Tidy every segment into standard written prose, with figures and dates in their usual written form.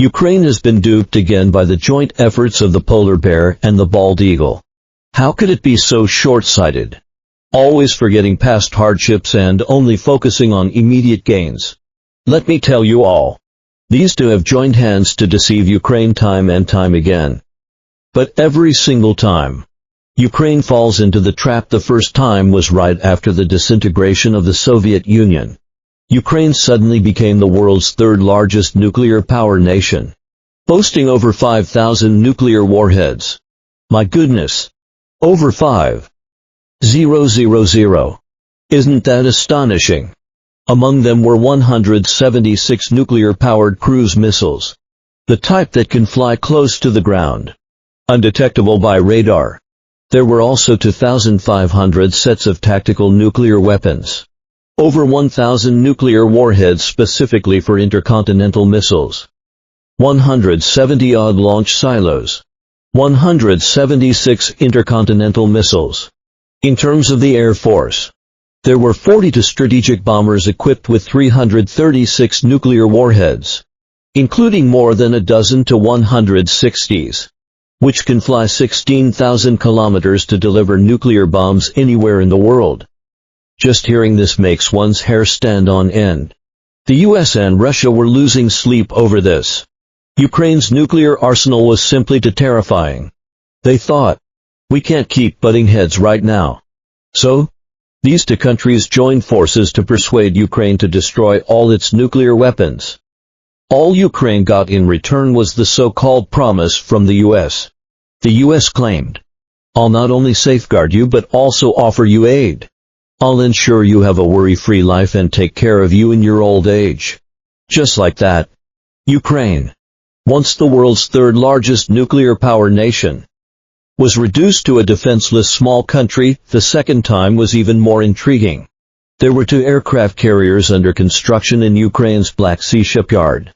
Ukraine has been duped again by the joint efforts of the polar bear and the bald eagle. How could it be so short-sighted? Always forgetting past hardships and only focusing on immediate gains. Let me tell you all. These two have joined hands to deceive Ukraine time and time again. But every single time, Ukraine falls into the trap. The first time was right after the disintegration of the Soviet Union. Ukraine suddenly became the world's third largest nuclear power nation, boasting over 5,000 nuclear warheads. My goodness! Over 5,000. Isn't that astonishing? Among them were 176 nuclear-powered cruise missiles, the type that can fly close to the ground, undetectable by radar. There were also 2,500 sets of tactical nuclear weapons, over 1,000 nuclear warheads specifically for intercontinental missiles, 170-odd launch silos, 176 intercontinental missiles. In terms of the Air Force, there were 42 strategic bombers equipped with 336 nuclear warheads, including more than a dozen to 160s, which can fly 16,000 kilometers to deliver nuclear bombs anywhere in the world. Just hearing this makes one's hair stand on end. The US and Russia were losing sleep over this. Ukraine's nuclear arsenal was simply too terrifying. They thought, we can't keep butting heads right now. So, these two countries joined forces to persuade Ukraine to destroy all its nuclear weapons. All Ukraine got in return was the so-called promise from the US. The US claimed, I'll not only safeguard you but also offer you aid. I'll ensure you have a worry-free life and take care of you in your old age. Just like that, Ukraine, once the world's third largest nuclear power nation, was reduced to a defenseless small country. The second time was even more intriguing. There were 2 aircraft carriers under construction in Ukraine's Black Sea shipyard.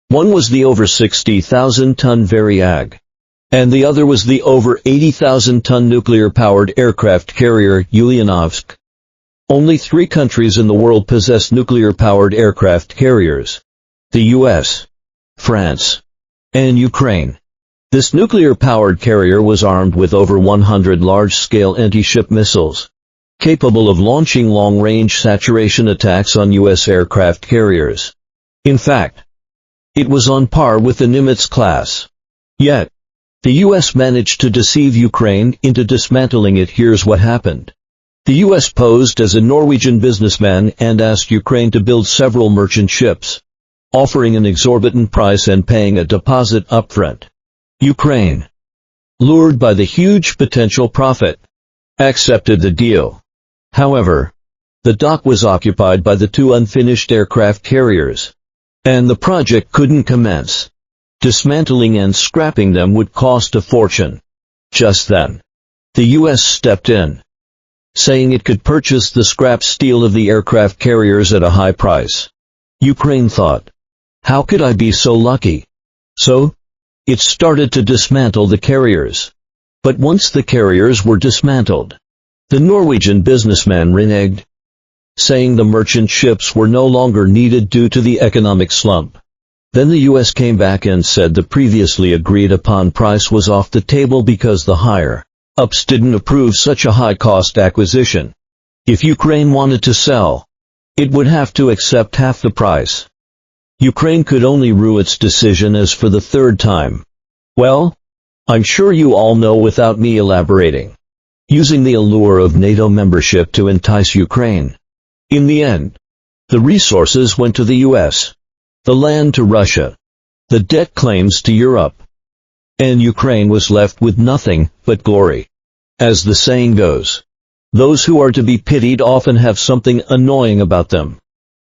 One was the over 60,000-ton Varyag, and the other was the over 80,000-ton nuclear-powered aircraft carrier Ulyanovsk. Only 3 countries in the world possess nuclear-powered aircraft carriers: the US, France, and Ukraine. This nuclear-powered carrier was armed with over 100 large-scale anti-ship missiles, capable of launching long-range saturation attacks on US aircraft carriers. In fact, it was on par with the Nimitz class. Yet, the US managed to deceive Ukraine into dismantling it. Here's what happened. The US posed as a Norwegian businessman and asked Ukraine to build several merchant ships, offering an exorbitant price and paying a deposit upfront. Ukraine, lured by the huge potential profit, accepted the deal. However, the dock was occupied by the 2 unfinished aircraft carriers, and the project couldn't commence. Dismantling and scrapping them would cost a fortune. Just then, the US stepped in, saying it could purchase the scrap steel of the aircraft carriers at a high price. Ukraine thought, how could I be so lucky? So, it started to dismantle the carriers. But once the carriers were dismantled, the Norwegian businessman reneged, saying the merchant ships were no longer needed due to the economic slump. Then the US came back and said the previously agreed upon price was off the table because the higher-ups didn't approve such a high-cost acquisition. If Ukraine wanted to sell, it would have to accept half the price. Ukraine could only rue its decision as for the third time. Well, I'm sure you all know without me elaborating. Using the allure of NATO membership to entice Ukraine. In the end, the resources went to the US, the land to Russia, the debt claims to Europe, and Ukraine was left with nothing but glory. As the saying goes, those who are to be pitied often have something annoying about them.